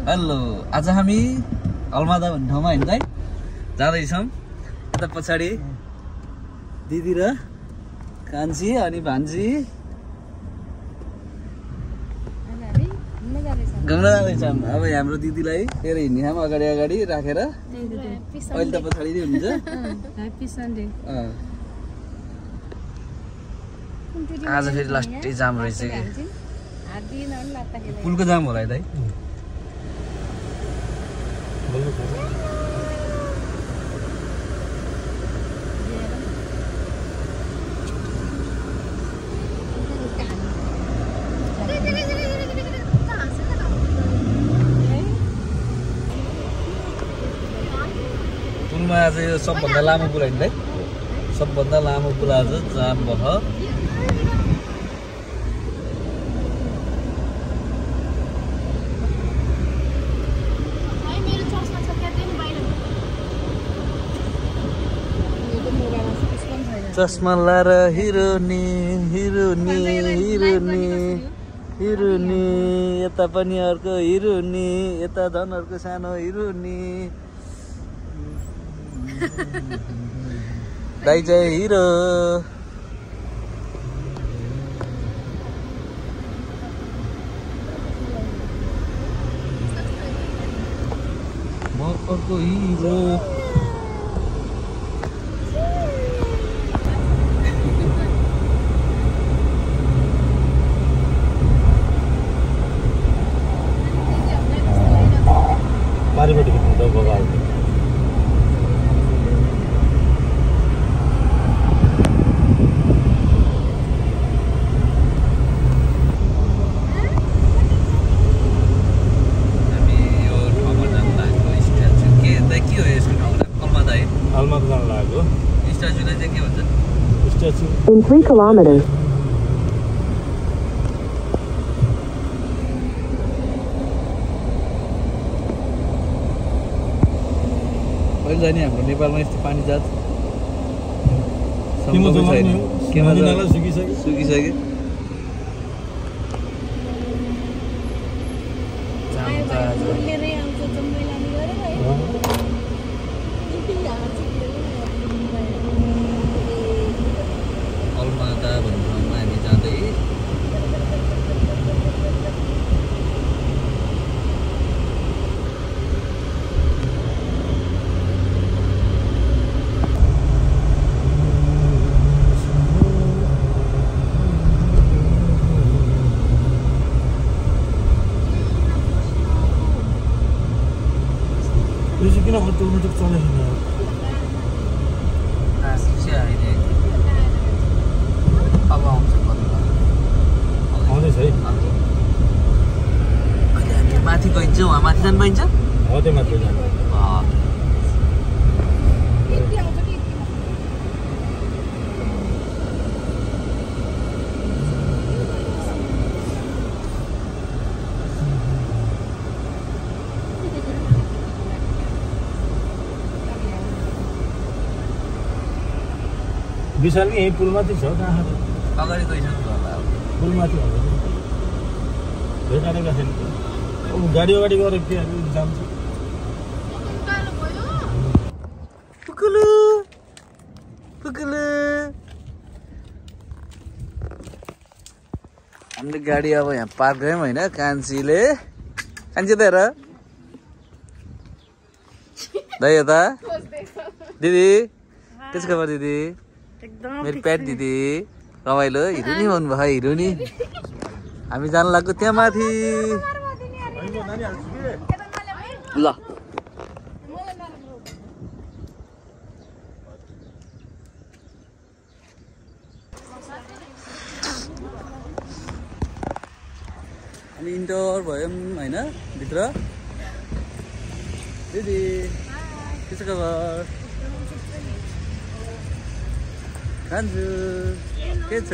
Hello आज हामी अलमादा भन्ने ठाउँमा हिँड्दै जाँदैछौँ। यता पछाडि दिदी र कान्छी अनि भान्जी घुम्न जाँदैछौँ। अब हाम्रो दिदीलाई फेरि हिँड्ने ठाउँमा अगाडि अगाडि राखेर अहिले त पछाडि नै हुन्छ। आज फेरि लास्टै जाम रहेछ कि पुलको जाम होला है दाइ। पुलमा आज यो सबभन्दा लामो पुल होइन दाइ, सबभन्दा लामो पुल आज जाम भयो। चस्मा लाएर हिरोनी हिरोनी हिरोनी हिरोनी, यता पनि अर्को हिरोनी, यता झन् अर्को सानो हिरोनी। दाइ चाहिँ हिरो। म अर्को हिरो। बारीपट्टि खिच्नु बगाल In 3 kilometers. अहिले जाने हाम्रो नेपालमा यस्तो पानी जात सुकिसक्यो। अलमादा भन्ने ठाउँमा हामी जाँदै किन अटोमेटिक चलाइदिनु अब आउँछ आउँदैछ है। अहिले हामी माथि गइन्छ, उहाँ माथि जानु पाइन्छ। हो त्यो माथि जानु विशाल यही पुलमाथि छ कहाँ अगाडि गइसक्नु होला। पुलमाथि भेटाडेका छैन। अब गाडी अगाडि गएर के जान्छ। पुकुलु पुकुलु हामीले गाडी अब यहाँ पार्क गयौँ होइन। कान्छीले कान्छी त हेर दाइ यता दिदी के छ खबर दिदी? मेरो प्याट दिदी रमाइलो हिरोनी भन्नुभयो। हिरोनी हामी जानु लाग्यो त्यहाँ माथि। ल हामी इन्टर भयौँ होइन भित्र। दिदी के छ खबर? खान्छु के छ?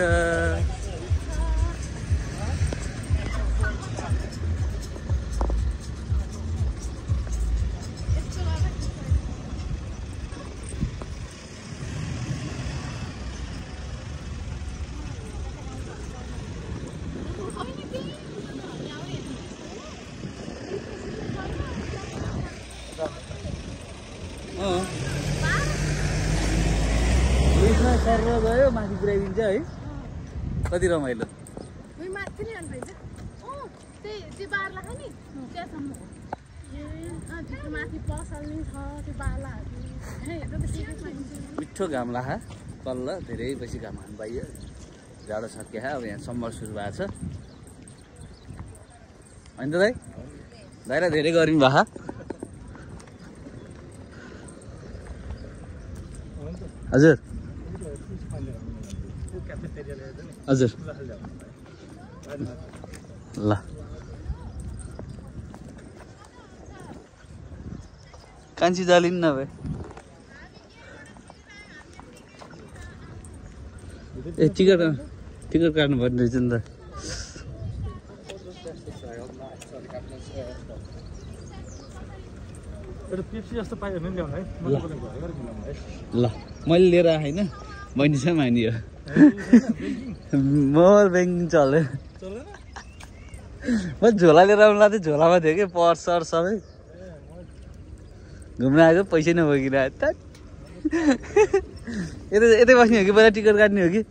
उयसमा सर गयो माथि पुऱ्याइदिन्छ है कति रमाइलो मिठो घाम लाखा तल्ल धेरै बेसी घाम हान्नु पाइयो जाडो सकिया अब यहाँ समर सुरु भएको छ होइन त दाइ दाइलाई धेरै गर्मी भा हजुर हजुर ल कान्छी जालिन् नभए ए टिकट काट्नु पर्ने रहेछ नि त ल मैले लिएर आएन बहिनी छ मानियो मोबाइल ब्याङ्किङ चल्यो म झोला लिएर आउनु लाग्थेँ झोलामा थियो कि पर्स सबै घुम्न आएको पैसै नभइकन यतै बस्ने हो कि पहिला टिकट काट्ने हो कि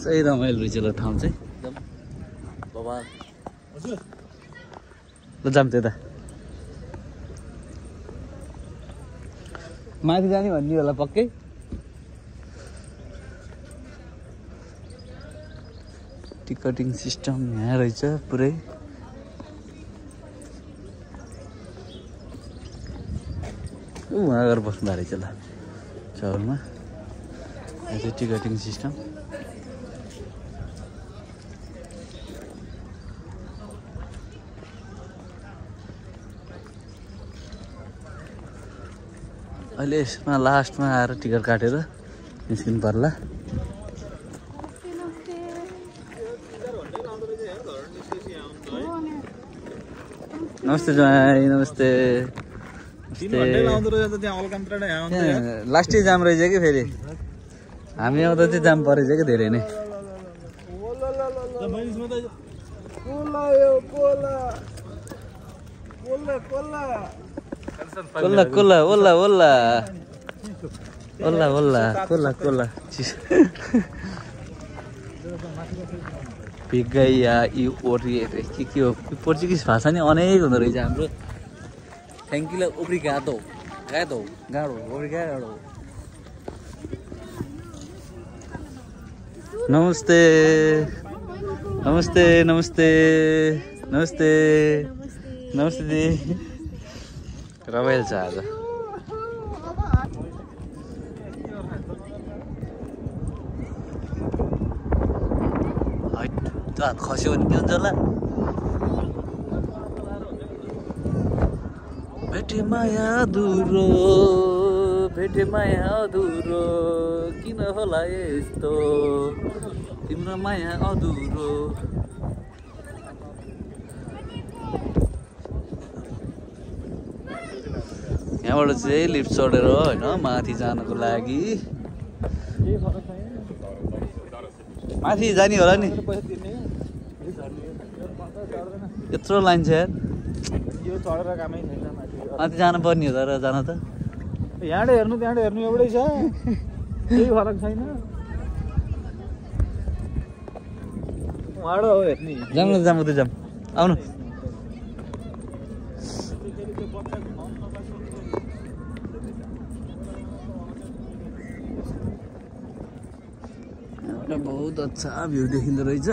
सही रमाइलो रहेछ ल ठाउँ चाहिँ एकदम बबाल ल जाम त्यता माथि जाने भन्ने होला पक्कै टिकटिङ सिस्टम यहाँ रहेछ पुरै उहाँ गएर बस्नु भएको रहेछ ल चौरमा यहाँ चाहिँ टिकटिङ सिस्टम अहिले यसमा लास्टमा आएर टिकट काटेर निस्किनु पर्ला नमस्ते ज्वाइँ नमस्ते लास्टै जाम रहेछ कि फेरि हामी आउँदा चाहिँ जाम परेछ कि धेरै नै कोल्ला कोल्ला ओल्ला ओल्ला ओल्ला ओल्ला कोल्ला कोल्ला भिगैया यु ओरिएट के हो पोर्चुगिज भाषा नि अनेक हुँदो रहेछ हाम्रो थ्याङ्क्युलाई ओब्रिगाडो गाडो गाडो ओब्रिगाडो नमस्ते नमस्ते नमस्ते नमस्ते नमस्ते दी रमाइलो छ आज हात खस्यो भने के हुन्छ होला भेटे माया अधुरो किन होला यस्तो तिम्रो माया अधुरो यहाँबाट चाहिँ लिफ्ट चढेर होइन माथि जानको लागि माथि जाने होला नि यत्रो लाइन छ यार माथि जानु पर्ने हो तर जान त यहाँ हेर्नु त्यहाँ हेर्नु एउटै छ केही फरक छैन उहाँबाट हो हेर्ने जाम न जाम उतै जाम आउनु बहुत अच्छा भ्यू देखिँदो रहेछ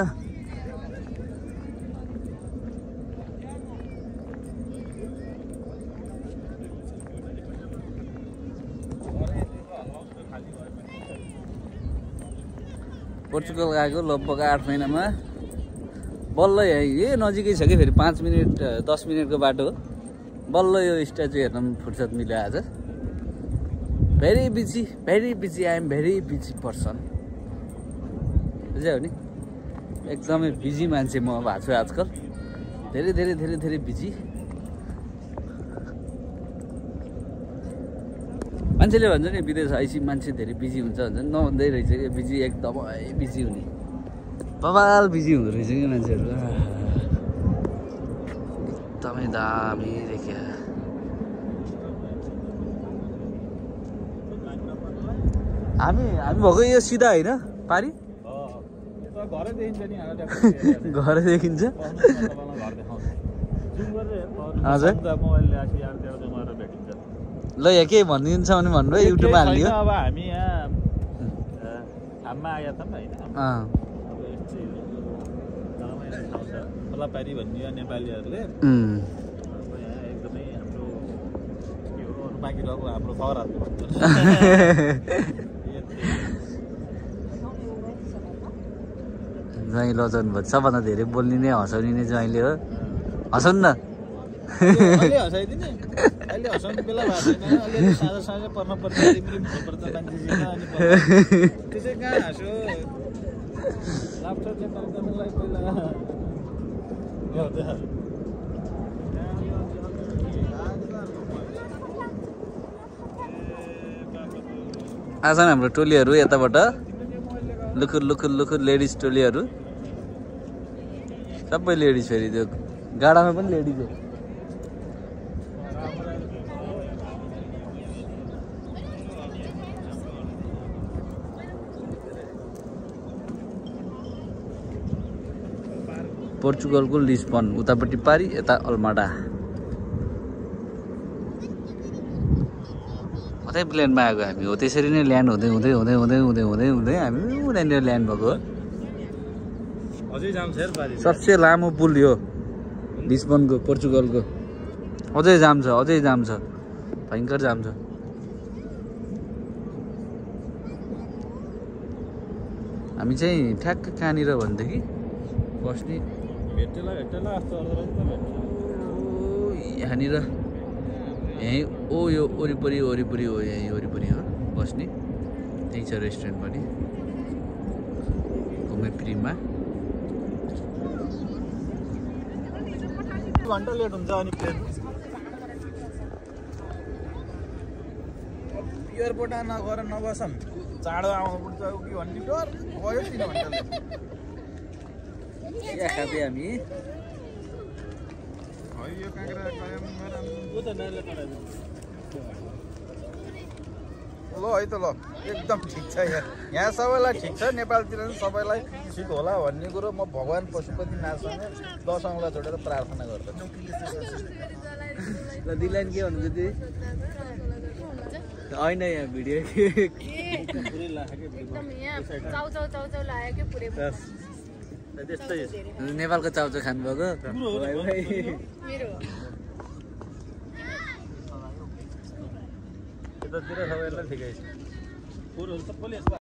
पोर्चुगल गएको लगभग 8 महिनामा बल्ल यही नजिकै छ कि फेरि 5 मिनट 10 मिनटको बाटो हो बल्ल यो स्ट्याचु हेर्न फुर्सद मिल्यो आज very busy I am very busy person बुझ्यौ नि एकदमै बिजी मान्छे म भएको छु आजकल धेरै बिजी मान्छेले भन्छ नि विदेश आएपछि मान्छे धेरै बिजी हुन्छ भन्छ नभन्दै रहेछ कि बिजी एकदमै बिजी हुने बबाल बिजी हुँदो रहेछ कि मान्छेहरू एकदमै दामी देखिया हामी भएको यो सिधा होइन पारी घरै देखिन्छ नि घर देखिन्छ हजुर ल यहाँ केही भनिदिन्छ भने भन्नु है युट्युबमा हालिदियो अब हामी यहाँ हाममा आएका छौँ होइन खोलापारी भन्ने नेपालीहरूले अब यहाँ एकदमै हाम्रो के हो बाँकी रहेको हाम्रो सहरहरू ज्वाइँ लजाउनु भयो सबभन्दा धेरै बोल्ने नै हँसाउने नै ज्वाइँले हो हँसाउनु न अहिले हँसाइदिने अहिले हँसाउने बेला भएको छैन अलिअलि साँझ साँझ पर्न पर्छ हुनुपर्छ मान्छेसित अनि त्यसै कहाँ हाँसो ल्यापटप नेपाल गर्नलाई पहिला आछन् हाम्रो टोलीहरू यताबाट लुखुर लुखुर लुखुर लेडिज टोलीहरू सबै लेडिज फेरि त्यो गाडामा पनि लेडिज हो पोर्चुगलको लिस्बन उतापट्टि पारी यता अल्माडा कतै प्लेनमा आएको हामी हो त्यसरी नै ल्यान्ड हुँदै हुँदै हुँदै हुँदै हुँदै हुँदै हुँदै हामी उनीहरू ल्यान्ड भएको सबसे लामो पुल यो लिस्बनको पोर्चुगलको अझै जाम छ भयङ्कर जाम छ हामी चाहिँ ठ्याक्क कहाँनिर भनेदेखि बस्ने यहाँनिर यहीँ यो वरिपरि हो यहीँ वरिपरि हो बस्ने त्यही छ रेस्टुरेन्ट पनि घुमेप्रीमा घन्टा लेट हुन्छ अनि प्लेन एयरपोर्ट नगएर नबसन् चाँडो आउनुपर्छ कि भन्ने डर गयो 3 घन्टाले खाँदै हामी ल है त ल एकदम ठिक छ यहाँ सबैलाई ठिक छ नेपालतिर पनि सबैलाई ठिक होला भन्ने कुरो म भगवान् पशुपतिनाथसँग 10 औँला जोडेर प्रार्थना गर्दछु ल दिलाइन के भन्नु त्यो होइन यहाँ भिडियो नेपालको चाउचाउ खानुभएको यतातिर सबैलाई ठिकै छ